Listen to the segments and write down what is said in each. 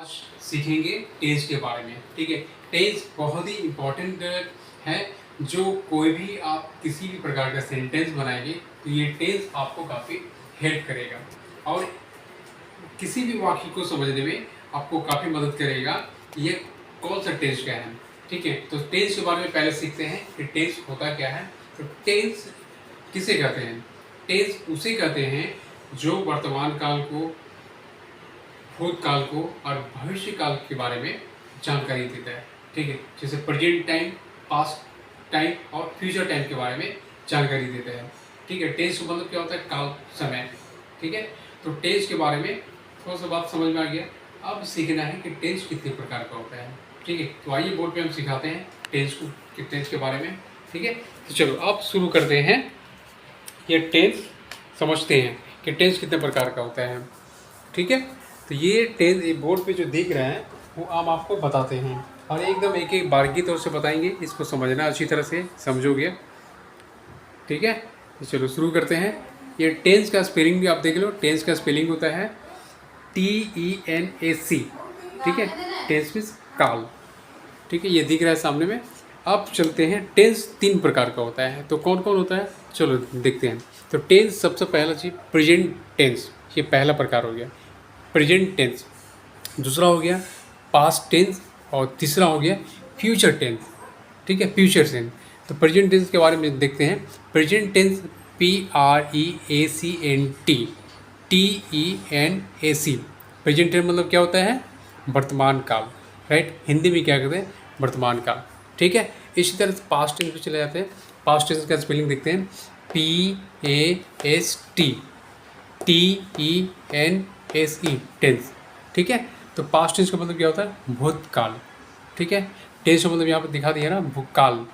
आज सीखेंगे टेंस के बारे में। ठीक है, टेंस बहुत ही इम्पोर्टेंट है। जो कोई भी आप किसी भी प्रकार का सेंटेंस बनाएंगे तो ये टेंस आपको काफ़ी हेल्प करेगा और किसी भी वाक्य को समझने में आपको काफ़ी मदद करेगा। ये कौन सा टेंस क्या है। ठीक है, तो टेंस के बारे में पहले सीखते हैं कि टेंस होता क्या है। तो टेंस किसे कहते हैं? टेंस उसे कहते हैं जो वर्तमान काल को, भूतकाल को और भविष्य काल के बारे में जानकारी देता है। ठीक है, जैसे प्रेजेंट टाइम, पास्ट टाइम और फ्यूचर टाइम के बारे में जानकारी देता है। ठीक है, टेंस का मतलब क्या होता है? काल, समय। ठीक है, तो टेंस के बारे में थोड़ा सा बात समझ में आ गया। अब सीखना है कि टेंस कितने प्रकार का होता है। ठीक है, तो आइए बोर्ड पे हम सिखाते हैं टेंस को, कि टेंस के बारे में। ठीक है, तो चलो अब शुरू करते हैं। ये टेंस समझते हैं कि टेंस कितने प्रकार का होता है। ठीक है, तो ये टेंस बोर्ड पे जो दिख रहे हैं वो हम आपको बताते हैं और एकदम एक एक बारीकी तौर से बताएंगे। इसको समझना अच्छी तरह से समझोगे। ठीक है, तो चलो शुरू करते हैं। ये टेंस का स्पेलिंग भी आप देख लो। टेंस का स्पेलिंग होता है TENAC। ठीक है, टेंस मीन्स काल। ठीक है, ये दिख रहा है सामने में। अब चलते हैं, टेंस 3 प्रकार का होता है। तो कौन कौन होता है, चलो देखते हैं। तो टेंस सबसे पहला चीज़ प्रेजेंट टेंस, ये पहला प्रकार हो गया प्रेजेंट टेंस। दूसरा हो गया पास्ट टेंस और तीसरा हो गया फ्यूचर टेंस। ठीक है, फ्यूचर टेंस। तो प्रेजेंट टेंस के बारे में देखते हैं। Present tense PREACNT present tense मतलब क्या होता है? वर्तमान काल। राइट, हिंदी में क्या कहते हैं? वर्तमान काल। ठीक है, इसी तरह से पास्ट टेंस पे चले जाते हैं। पास्ट टेंस का स्पेलिंग देखते हैं। PAST tense. ठीक है, तो पास्ट टेंस का मतलब क्या होता है? भूतकाल। ठीक है, टेंस का मतलब यहाँ पर दिखा दिया ना, भूतकाल,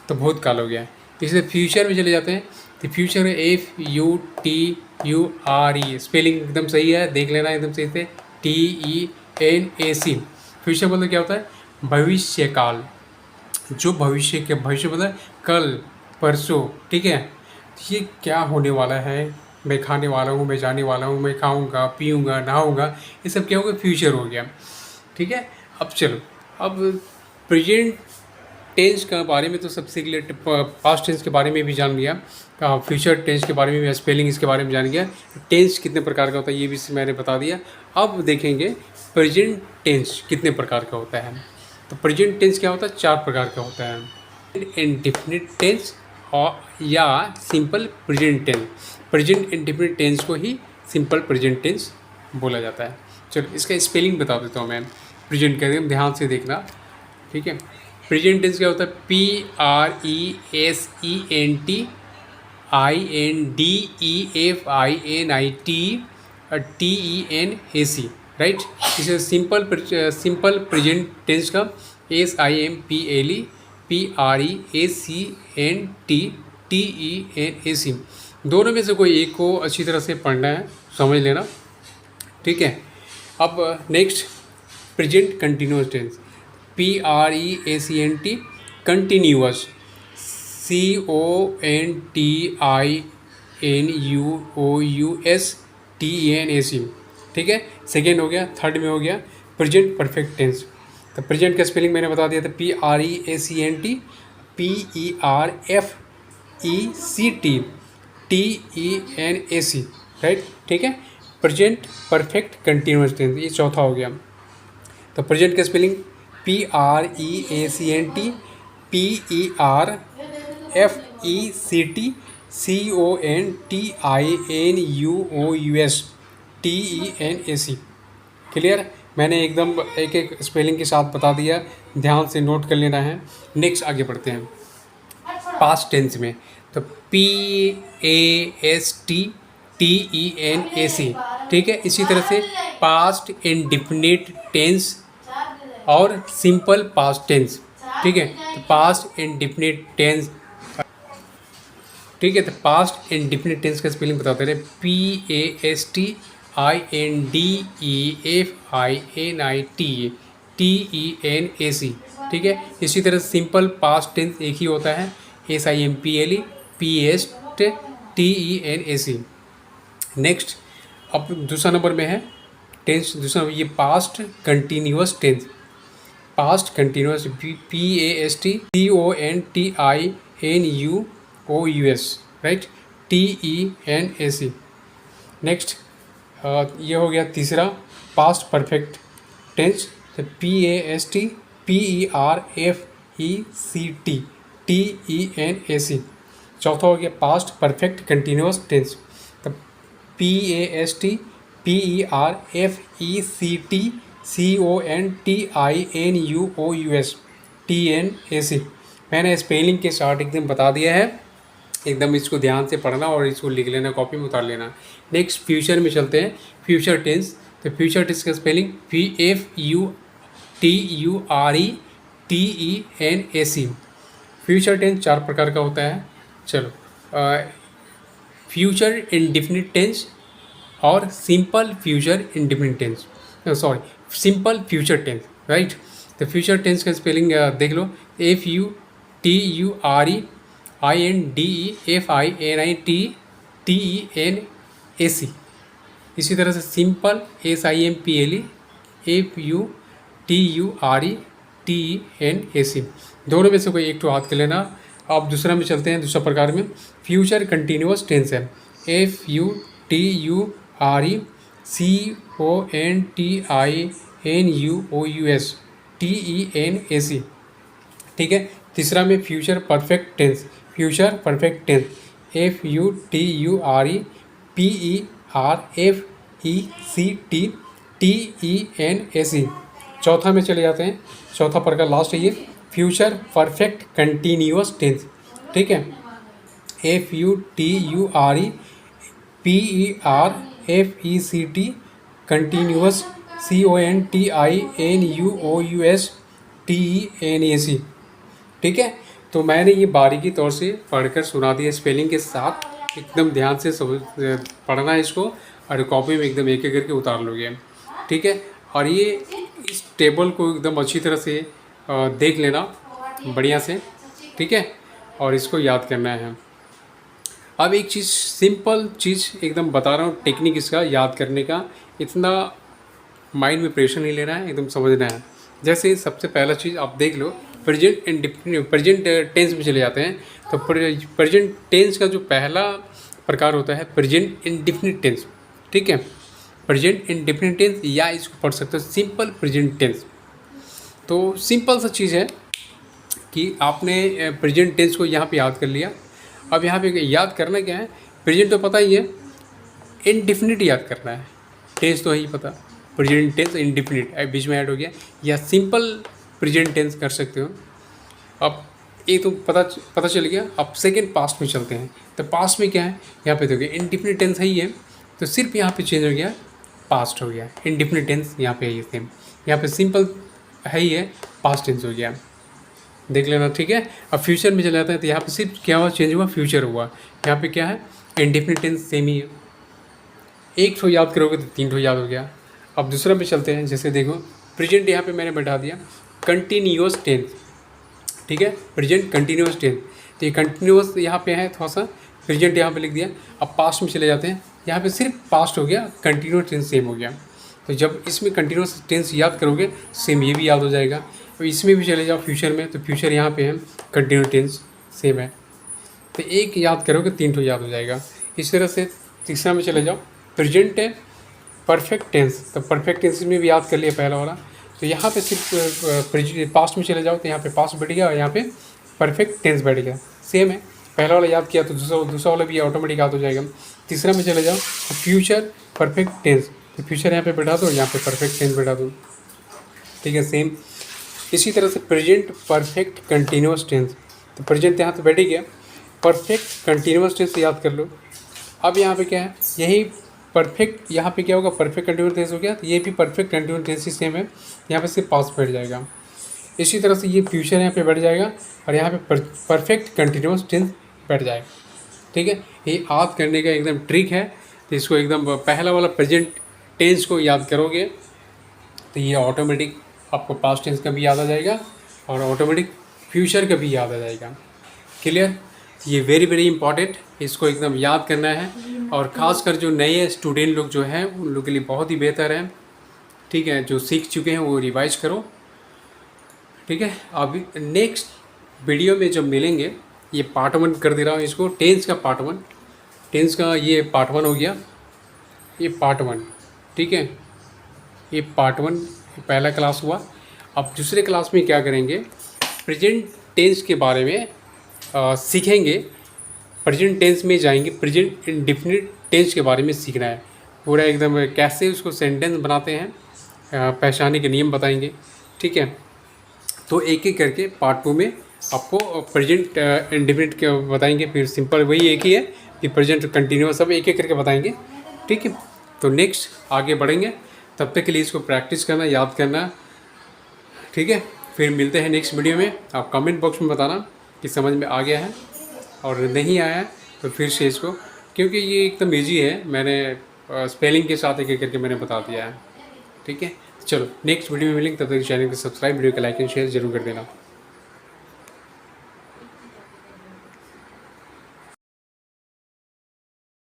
तो भूतकाल हो गया। इसलिए फ्यूचर में चले जाते हैं। तो फ्यूचर में FUTURE, स्पेलिंग एकदम सही है, देख लेना एकदम सही से। TENAC। फ्यूचर मतलब क्या होता है? भविष्य काल। जो भविष्य मतलब कल, परसों। ठीक है, ये क्या होने वाला है, मैं खाने वाला हूँ, मैं जाने वाला हूँ, मैं खाऊंगा, पीऊँगा, नहाऊंगा, ये सब क्या हो गया? फ्यूचर हो गया। ठीक है, अब चलो, अब प्रेजेंट टेंस के बारे में तो सबसे क्लियर, पास्ट टेंस के बारे में भी जान लिया, फ्यूचर टेंस के बारे में भी, स्पेलिंग इसके बारे में जान गया। टेंस कितने प्रकार का होता है ये भी मैंने बता दिया। अब देखेंगे प्रेजेंट टेंस कितने प्रकार का होता है। तो प्रेजेंट टेंस क्या होता है? 4 प्रकार का होता है। इंडेफिनिट टेंस और या simple present tense. Present indefinite tense को ही सिंपल प्रेजेंट टेंस बोला जाता है। चलो इसका स्पेलिंग बता देता हूँ मैं। प्रेजेंट कहते हैं, ध्यान से देखना। ठीक है, प्रेजेंट टेंस क्या होता है? PRESENTINDEFINIT right. इसे सिंपल प्रेजेंट टेंस का SIMPLE PRESENTTENAC। दोनों में से कोई एक को अच्छी तरह से पढ़ना है, समझ लेना। ठीक है, अब next present continuous tense. PREACNT continuous, CONTINUOUSTENAC। ठीक है, सेकेंड हो गया। थर्ड में हो गया प्रेजेंट परफेक्ट टेंस। तो प्रेजेंट का स्पेलिंग मैंने बता दिया था, PREACNT PERFECTTENAC। राइट, ठीक है, प्रेजेंट परफेक्ट कंटिन्यूअस टेंस, ये चौथा हो गया। तो प्रेजेंट का स्पेलिंग PREACNT PERFECTCONTINUOUSTENAC। क्लियर? मैंने एकदम एक एक स्पेलिंग के साथ बता दिया, ध्यान से नोट कर लेना है। नेक्स्ट आगे बढ़ते हैं पास्ट टेंस में। तो PASTTENAC। ठीक है, इसी तरह से पास्ट इंडेफिनिट टेंस और सिंपल पास्ट टेंस। ठीक है, तो पास्ट इंडेफिनिट टेंस। ठीक है, तो पास्ट इंडेफिनिट टेंस का स्पेलिंग बताते रहे। PASTINDEFINITTENAC। ठीक है, इसी तरह सिंपल पास्ट टेंस एक ही होता है, SIMPLE PASTTENAC। नेक्स्ट, अब दूसरा नंबर में है टेंस दूसरा ये past continuous tense, past continuous PAST CONTINUOUS right, TENAC। नेक्स्ट ये हो गया तीसरा पास्ट परफेक्ट टेंस, तो PAST चौथा हो गया पास्ट परफेक्ट कंटिन्यूस टेंस, तो PAST मैंने स्पेलिंग के साथ एकदम बता दिया है, एकदम इसको ध्यान से पढ़ना और इसको लिख लेना, कॉपी में उतार लेना। नेक्स्ट फ्यूचर में चलते हैं, फ्यूचर टेंस, तो फ्यूचर टेंस का स्पेलिंग FUTURETENAC। फ्यूचर टेंस 4 प्रकार का होता है। चलो, फ्यूचर इंडेफिनिट टेंस और simple future indefinite tense, simple future tense right. तो फ्यूचर टेंस का स्पेलिंग देख लो, FUTUREINDEFINITTENAC। इसी तरह से सिंपल SIMPLE दोनों में से कोई एक तो हाथ कर लेना। अब दूसरा में चलते हैं, दूसरा प्रकार में फ्यूचर कंटिन्यूस टेंस है, FUTURECONTINUOUS ठीक है। तीसरा में future perfect tense, future perfect tense FUTUREPERFECTTENAC। चौथा में चले जाते हैं, चौथा प्रकार लास्ट है ये फ्यूचर परफेक्ट कंटिन्यूस टेंस, ठीक है। FUTUREPERFECT कंटिन्यूस CONTINUOUSTENAC ठीक है। तो मैंने ये बारीकी तौर से पढ़कर सुना दिया स्पेलिंग के साथ, एकदम ध्यान से पढ़ना है इसको और कॉपी में एकदम एक एक करके उतार लोगे, ठीक है। और ये इस टेबल को एकदम अच्छी तरह से देख लेना बढ़िया से, ठीक है, और इसको याद करना है। अब एक चीज़, सिंपल चीज़ एकदम बता रहा हूँ, टेक्निक इसका याद करने का, इतना माइंड में प्रेशर नहीं लेना है, एकदम समझना है। जैसे सबसे पहला चीज़ आप देख लो, प्रेजेंट टेंस में चले जाते हैं। तो प्रेजेंट टेंस का जो पहला प्रकार होता है प्रेजेंट इंडेफिनिट टेंस, ठीक है। प्रेजेंट इंडेफिनिट टेंस या इसको पढ़ सकते हो सिंपल प्रेजेंट टेंस। तो सिंपल सा चीज़ है कि आपने प्रेजेंट टेंस को यहाँ पे याद कर लिया। अब यहाँ पे याद करना क्या है, प्रेजेंट तो पता ही है, इंडेफिनिट याद करना है। टेंस तो है ही पता, प्रेजेंट टेंस इंडेफिनिट बीच में ऐड हो गया, या सिंपल प्रेजेंट टेंस कर सकते हो। अब ये तो पता चल गया। अब सेकेंड पास्ट में चलते हैं। तो पास्ट में क्या है, यहाँ पे देखिए इंडेफिनिट टेंस है ही है, तो सिर्फ यहाँ पे चेंज हो गया, पास्ट हो गया। इंडेफिनिट टेंस यहाँ पे है सेम, यहाँ पे सिंपल है ही है, पास्ट टेंस हो गया, देख लेना, ठीक है। अब फ्यूचर में चले जाते हैं, तो यहाँ पे सिर्फ क्या हुआ, चेंज हुआ, फ्यूचर हुआ। यहाँ पे क्या है, इंडेफिनिट टेंस सेम ही है। एक ठो याद करोगे तो 3 ठो याद हो गया। अब दूसरा पे चलते हैं, जैसे देखो प्रेजेंट यहाँ पे मैंने बैठा दिया कंटिन्यूस टेंस, ठीक है, प्रेजेंट कंटिन्यूस टेंस। तो ये कंटिन्यूस यहाँ पे है, थोड़ा सा प्रेजेंट यहाँ पे लिख दिया। अब पास्ट में चले जाते हैं, यहाँ पे सिर्फ पास्ट हो गया, कंटिन्यूस टेंस सेम हो गया। तो जब इसमें कंटिन्यूस टेंस याद करोगे सेम ये भी याद हो जाएगा। तो इसमें भी चले जाओ फ्यूचर में, तो फ्यूचर यहाँ पे है, कंटिन्यूस टेंस सेम है। तो एक याद करोगे 3 ठो याद हो जाएगा। इस तरह से तीसरा में चले जाओ, प्रेजेंट है परफेक्ट टेंस, तो परफेक्ट टेंस में भी याद कर लिया पहला वाला। तो यहाँ पे सिर्फ पास्ट में चले जाओ, तो यहाँ पे पास्ट बैठ गया और यहाँ पे परफेक्ट टेंस बैठ गया, सेम है। पहला वाला याद किया तो दूसरा वाला भी ऑटोमेटिक याद हो जाएगा। तीसरा में चले जाओ, तो फ्यूचर परफेक्ट टेंस, तो फ्यूचर यहाँ पे बैठा दो, यहाँ पे परफेक्ट टेंस बैठा दो, ठीक है, सेम। इसी तरह से प्रेजेंट परफेक्ट कंटिन्यूस टेंस, तो प्रेजेंट यहाँ तो बैठ ही गया, परफेक्ट कंटिन्यूस टेंस याद कर लो। अब यहाँ पे क्या है, यही परफेक्ट, यहाँ पे क्या होगा, परफेक्ट कंटिन्यूस टेंस हो गया, तो ये भी परफेक्ट कंटिन्यूस टेंस ही सेम है, यहाँ पे सिर्फ पास्ट बैठ जाएगा। इसी तरह से ये फ्यूचर यहाँ पे बैठ जाएगा और यहाँ पे परफेक्ट कंटिन्यूस टेंस बैठ जाएगा, ठीक है। ये याद करने का एकदम ट्रिक है। तो इसको एकदम पहला वाला प्रेजेंट टेंस को याद करोगे तो ये ऑटोमेटिक आपको पास्ट टेंस का भी याद आ जाएगा और ऑटोमेटिक फ्यूचर का भी याद आ जाएगा। क्लियर, ये वेरी वेरी इंपॉर्टेंट, इसको एकदम याद करना है। और ख़ासकर जो नए स्टूडेंट लोग जो हैं उन लोग के लिए बहुत ही बेहतर है। ठीक है, जो सीख चुके हैं वो रिवाइज करो, ठीक है। अभी नेक्स्ट वीडियो में जब मिलेंगे, ये पार्ट 1 कर दे रहा हूँ इसको, टेंस का पार्ट 1, टेंस का ये पार्ट 1 हो गया, ये पार्ट 1, ठीक है, ये पार्ट 1 पहला क्लास हुआ। अब दूसरे क्लास में क्या करेंगे, प्रेजेंट टेंस के बारे में सीखेंगे, प्रेजेंट टेंस में जाएंगे, प्रेजेंट इंडेफिनिट टेंस के बारे में सीखना है पूरा एकदम, कैसे उसको सेंटेंस बनाते हैं, पहचानने के नियम बताएंगे, ठीक है। तो एक एक करके पार्ट 2 में आपको प्रेजेंट इंडेफिनिट के बताएंगे, फिर सिंपल वही एक ही है, फिर प्रेजेंट कंटिन्यूअस, सब एक एक करके बताएंगे, ठीक है। तो नेक्स्ट आगे बढ़ेंगे, तब तक के लिए इसको प्रैक्टिस करना, याद करना, ठीक है। फिर मिलते हैं नेक्स्ट वीडियो में। आप कमेंट बॉक्स में बताना कि समझ में आ गया है, और नहीं आया है तो फिर से इसको, क्योंकि ये एकदम ईजी है, मैंने स्पेलिंग के साथ एक एक करके मैंने बता दिया है, ठीक है। चलो नेक्स्ट वीडियो में मिलेंगे, तब तक चैनल को सब्सक्राइब, वीडियो को लाइक एंड शेयर जरूर कर देना।